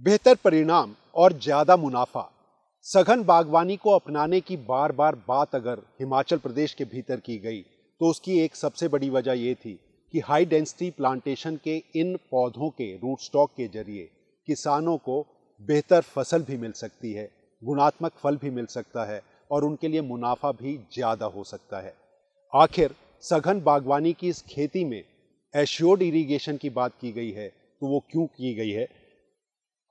बेहतर परिणाम और ज्यादा मुनाफा। सघन बागवानी को अपनाने की बार बार बात अगर हिमाचल प्रदेश के भीतर की गई तो उसकी एक सबसे बड़ी वजह यह थी कि हाई डेंसिटी प्लांटेशन के इन पौधों के रूट स्टॉक के जरिए किसानों को बेहतर फसल भी मिल सकती है, गुणात्मक फल भी मिल सकता है और उनके लिए मुनाफा भी ज्यादा हो सकता है। आखिर सघन बागवानी की इस खेती में एश्योर्ड इरिगेशन की बात की गई है तो वो क्यों की गई है?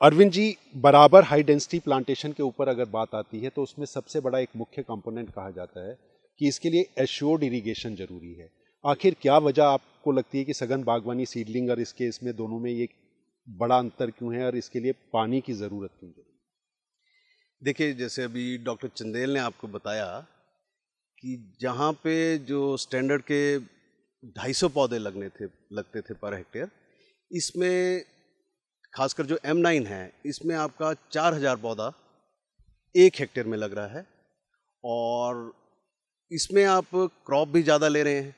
अरविंद जी, बराबर हाई डेंसिटी प्लांटेशन के ऊपर अगर बात आती है तो उसमें सबसे बड़ा एक मुख्य कंपोनेंट कहा जाता है कि इसके लिए एश्योर्ड इरिगेशन जरूरी है। आखिर क्या वजह आपको लगती है कि सघन बागवानी सीडलिंग और इसके इसमें दोनों में ये बड़ा अंतर क्यों है और इसके लिए पानी की ज़रूरत क्यों है? देखिए, जैसे अभी डॉक्टर चंदेल ने आपको बताया कि जहाँ पे जो स्टैंडर्ड के 250 पौधे लगते थे पर हेक्टेयर, इसमें खासकर जो M9 है, इसमें आपका 4000 पौधा 1 हेक्टेयर में लग रहा है और इसमें आप क्रॉप भी ज़्यादा ले रहे हैं।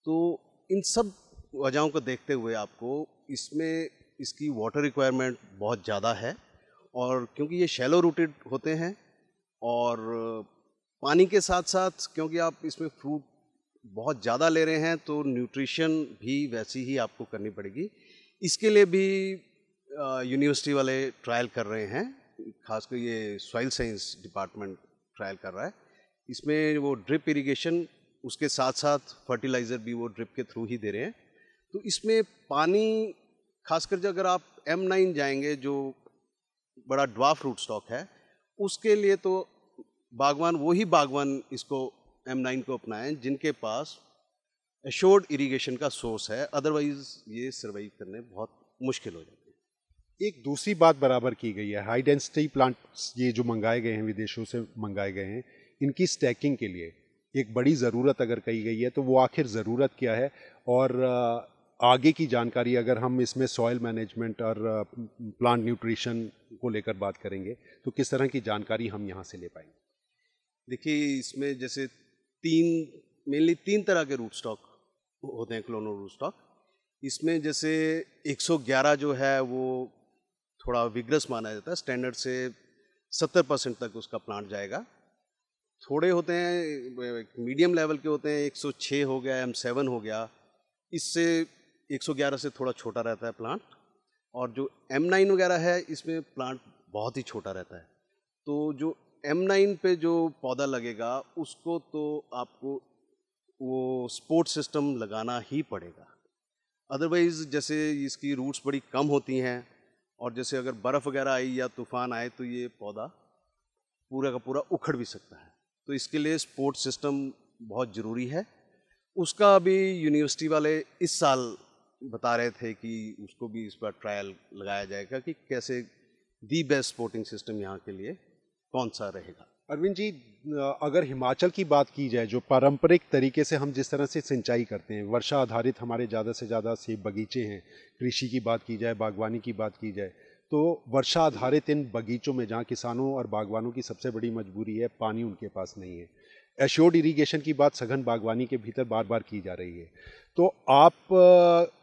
तो इन सब वजहों को देखते हुए आपको इसमें इसकी वाटर रिक्वायरमेंट बहुत ज़्यादा है और क्योंकि ये शैलो रूटेड होते हैं और पानी के साथ साथ क्योंकि आप इसमें फ्रूट बहुत ज़्यादा ले रहे हैं तो न्यूट्रिशन भी वैसी ही आपको करनी पड़ेगी। इसके लिए भी यूनिवर्सिटी वाले ट्रायल कर रहे हैं, खासकर ये सॉइल साइंस डिपार्टमेंट ट्रायल कर रहा है। इसमें वो ड्रिप इरिगेशन, उसके साथ साथ फर्टिलाइज़र भी वो ड्रिप के थ्रू ही दे रहे हैं। तो इसमें पानी खासकर जो अगर आप M9 जाएंगे जो बड़ा ड्वार्फ रूट स्टॉक है, उसके लिए तो वही बागवान इसको M9 को अपनाएं जिनके पास एश्योर्ड इरिगेशन का सोर्स है, अदरवाइज ये सर्वाइव करने बहुत मुश्किल हो जाती है। एक दूसरी बात बराबर की गई है, हाई डेंसिटी प्लांट्स ये जो मंगाए गए हैं, विदेशों से मंगाए गए हैं, इनकी स्टैकिंग के लिए एक बड़ी ज़रूरत अगर कही गई है तो वो आखिर ज़रूरत क्या है? और आगे की जानकारी अगर हम इसमें सॉइल मैनेजमेंट और प्लांट न्यूट्रिशन को लेकर बात करेंगे तो किस तरह की जानकारी हम यहाँ से ले पाएंगे? देखिए, इसमें जैसे मेनली तीन तरह के रूट स्टॉक होते हैं, क्लोनो रूट स्टॉक। इसमें जैसे 111 जो है वो थोड़ा विग्रस माना जाता है, स्टैंडर्ड से 70% तक उसका प्लांट जाएगा। थोड़े होते हैं मीडियम लेवल के होते हैं, 106 हो गया, M7 हो गया, इससे 111 से थोड़ा छोटा रहता है प्लांट। और जो M9 वगैरह है, इसमें प्लांट बहुत ही छोटा रहता है। तो जो M9 पे जो पौधा लगेगा उसको तो आपको वो सपोर्ट सिस्टम लगाना ही पड़ेगा, अदरवाइज़ जैसे इसकी रूट्स बड़ी कम होती हैं और जैसे अगर बर्फ़ वगैरह आई या तूफ़ान आए तो ये पौधा पूरा का पूरा उखड़ भी सकता है। तो इसके लिए सपोर्ट सिस्टम बहुत ज़रूरी है। उसका अभी यूनिवर्सिटी वाले इस साल बता रहे थे कि उसको भी इस बार ट्रायल लगाया जाएगा कि कैसे दी बेस्ट सपोर्टिंग सिस्टम यहाँ के लिए कौन सा रहेगा। अरविंद जी, अगर हिमाचल की बात की जाए, जो पारंपरिक तरीके से हम जिस तरह से सिंचाई करते हैं, वर्षा आधारित हमारे ज़्यादा से ज़्यादा सेब बगीचे हैं, कृषि की बात की जाए, बागवानी की बात की जाए, तो वर्षा आधारित इन बगीचों में जहाँ किसानों और बागवानों की सबसे बड़ी मजबूरी है, पानी उनके पास नहीं है। एश्योर्ड इरिगेशन की बात सघन बागवानी के भीतर बार बार की जा रही है। तो आप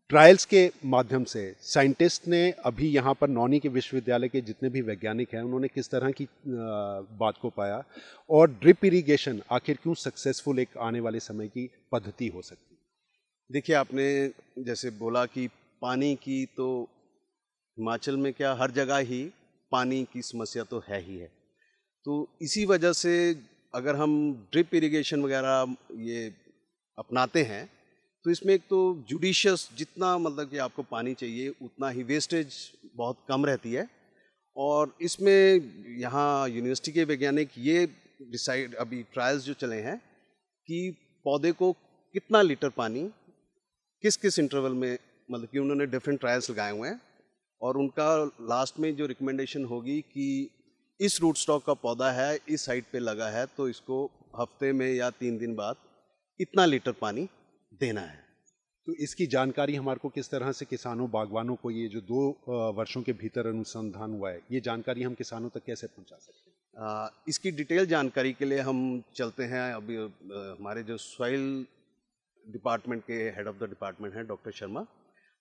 ट्रायल्स के माध्यम से साइंटिस्ट ने अभी यहाँ पर नौनी के विश्वविद्यालय के जितने भी वैज्ञानिक हैं उन्होंने किस तरह की बात को पाया और ड्रिप इरिगेशन आखिर क्यों सक्सेसफुल एक आने वाले समय की पद्धति हो सकती है? देखिए, आपने जैसे बोला कि पानी की तो हिमाचल में क्या हर जगह ही पानी की समस्या तो है ही है। तो इसी वजह से अगर हम ड्रिप इरिगेशन वगैरह ये अपनाते हैं तो इसमें एक तो जुडिशियस, जितना मतलब कि आपको पानी चाहिए उतना ही, वेस्टेज बहुत कम रहती है। और इसमें यहाँ यूनिवर्सिटी के वैज्ञानिक ये डिसाइड, अभी ट्रायल्स जो चले हैं कि पौधे को कितना लीटर पानी किस किस इंटरवल में, मतलब कि उन्होंने डिफरेंट ट्रायल्स लगाए हुए हैं और उनका लास्ट में जो रिकमेंडेशन होगी कि इस रूट स्टॉक का पौधा है, इस साइड पे लगा है, तो इसको हफ्ते में या 3 दिन बाद इतना लीटर पानी देना है। तो इसकी जानकारी हमारे को किस तरह से किसानों बागवानों को, ये जो 2 वर्षों के भीतर अनुसंधान हुआ है, ये जानकारी हम किसानों तक कैसे पहुंचा सकते हैं? इसकी डिटेल जानकारी के लिए हम चलते हैं अभी हमारे जो सॉइल डिपार्टमेंट के हेड ऑफ द डिपार्टमेंट हैं डॉक्टर शर्मा,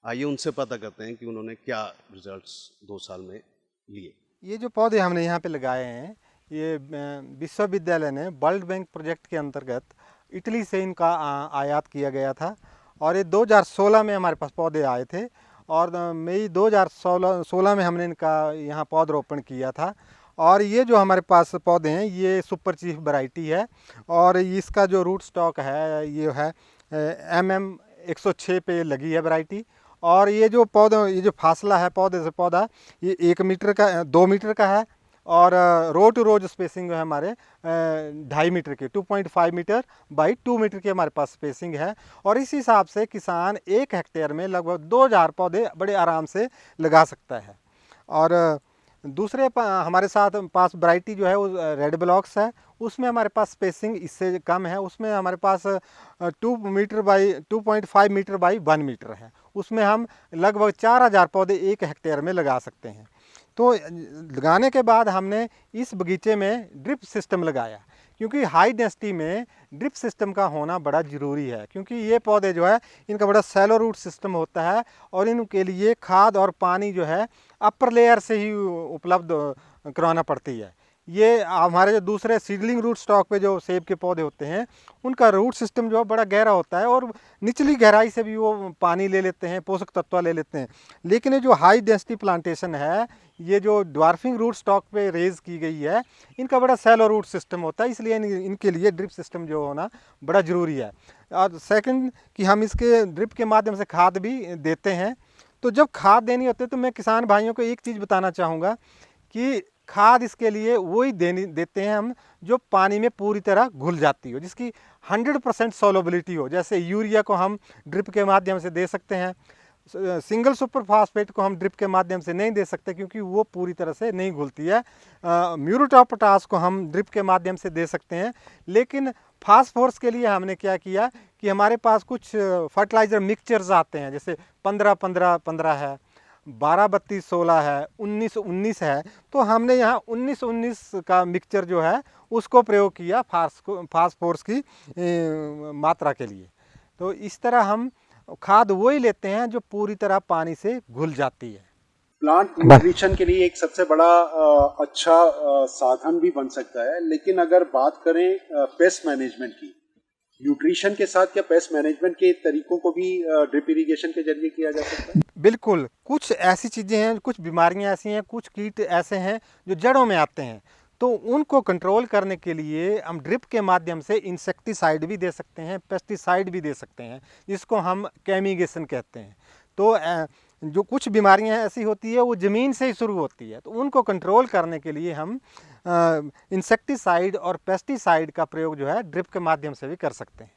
आइए उनसे पता करते हैं कि उन्होंने क्या रिजल्ट्स 2 साल में लिए। ये जो पौधे हमने यहाँ पे लगाए हैं, ये विश्वविद्यालय ने वर्ल्ड बैंक प्रोजेक्ट के अंतर्गत इटली से इनका आयात किया गया था और ये 2016 में हमारे पास पौधे आए थे और मई 2016 में हमने इनका यहाँ पौधरोपण किया था। और ये जो हमारे पास पौधे हैं ये सुपर चीफ वैरायटी है और इसका जो रूट स्टॉक है ये है MM 106 पे लगी है वैरायटी। और ये जो पौधा, ये जो फासला है पौधे से पौधा, ये 1 मीटर का 2 मीटर का है और रो टू रोज स्पेसिंग है हमारे 2.5 मीटर के 2.5 मीटर बाई 2 मीटर की हमारे पास स्पेसिंग है। और इस हिसाब से किसान 1 हेक्टेयर में लगभग 2000 पौधे बड़े आराम से लगा सकता है। और दूसरे हमारे साथ पास वैरायटी जो है वो रेड ब्लॉक्स है, उसमें हमारे पास स्पेसिंग इससे कम है, उसमें हमारे पास 2 metre by 2.5 metre by 1 metre है। उसमें हम लगभग 4000 पौधे 1 हेक्टेयर में लगा सकते हैं। तो लगाने के बाद हमने इस बगीचे में ड्रिप सिस्टम लगाया, क्योंकि हाई डेंसिटी में ड्रिप सिस्टम का होना बड़ा ज़रूरी है, क्योंकि ये पौधे जो है इनका बड़ा सैलो रूट सिस्टम होता है और इनके लिए खाद और पानी जो है अपर लेयर से ही उपलब्ध करवाना पड़ती है। ये हमारे जो दूसरे सीडलिंग रूट स्टॉक पे जो सेब के पौधे होते हैं उनका रूट सिस्टम जो है बड़ा गहरा होता है और निचली गहराई से भी वो पानी ले लेते हैं, पोषक तत्व ले लेते हैं। लेकिन ये जो हाई डेंसिटी प्लांटेशन है, ये जो ड्वार्फिंग रूट स्टॉक पे रेज की गई है, इनका बड़ा सैलो रूट सिस्टम होता है, इसलिए इनके लिए ड्रिप सिस्टम जो होना बड़ा ज़रूरी है। और सेकंड कि हम इसके ड्रिप के माध्यम से खाद भी देते हैं। तो जब खाद देनी होती है तो मैं किसान भाइयों को एक चीज़ बताना चाहूँगा कि खाद इसके लिए वही देते हैं हम जो पानी में पूरी तरह घुल जाती हो, जिसकी 100% सॉल्युबिलिटी हो। जैसे यूरिया को हम ड्रिप के माध्यम से दे सकते हैं, सिंगल सुपर फास्फेट को हम ड्रिप के माध्यम से नहीं दे सकते क्योंकि वो पूरी तरह से नहीं घुलती है। म्यूरेट ऑफ पोटाश को हम ड्रिप के माध्यम से दे सकते हैं। लेकिन फास्फोरस के लिए हमने क्या किया कि हमारे पास कुछ फर्टिलाइज़र मिक्सचर्स आते हैं, जैसे 15-15-15 है, 12-32-16 है, 19-19 है। तो हमने यहाँ 19-19 का मिक्सचर जो है उसको प्रयोग किया फास्फोरस की मात्रा के लिए। तो इस तरह हम खाद वही लेते हैं जो पूरी तरह पानी से घुल जाती है। प्लांट न्यूट्रिशन के लिए एक सबसे बड़ा अच्छा साधन भी बन सकता है। लेकिन अगर बात करें पेस्ट मैनेजमेंट की, न्यूट्रिशन के साथ क्या पेस्ट मैनेजमेंट के तरीकों को भी ड्रिप इरिगेशन के जरिए किया जा सकता है? बिल्कुल, कुछ ऐसी चीज़ें हैं, कुछ बीमारियां ऐसी हैं, कुछ कीट ऐसे हैं जो जड़ों में आते हैं, तो उनको कंट्रोल करने के लिए हम ड्रिप के माध्यम से इंसेक्टिसाइड भी दे सकते हैं, पेस्टिसाइड भी दे सकते हैं, जिसको हम कैमिगेशन कहते हैं। तो जो कुछ बीमारियां ऐसी होती है वो ज़मीन से ही शुरू होती है, तो उनको कंट्रोल करने के लिए हम इंसेक्टिसाइड और पेस्टिसाइड का प्रयोग जो है ड्रिप के माध्यम से भी कर सकते हैं।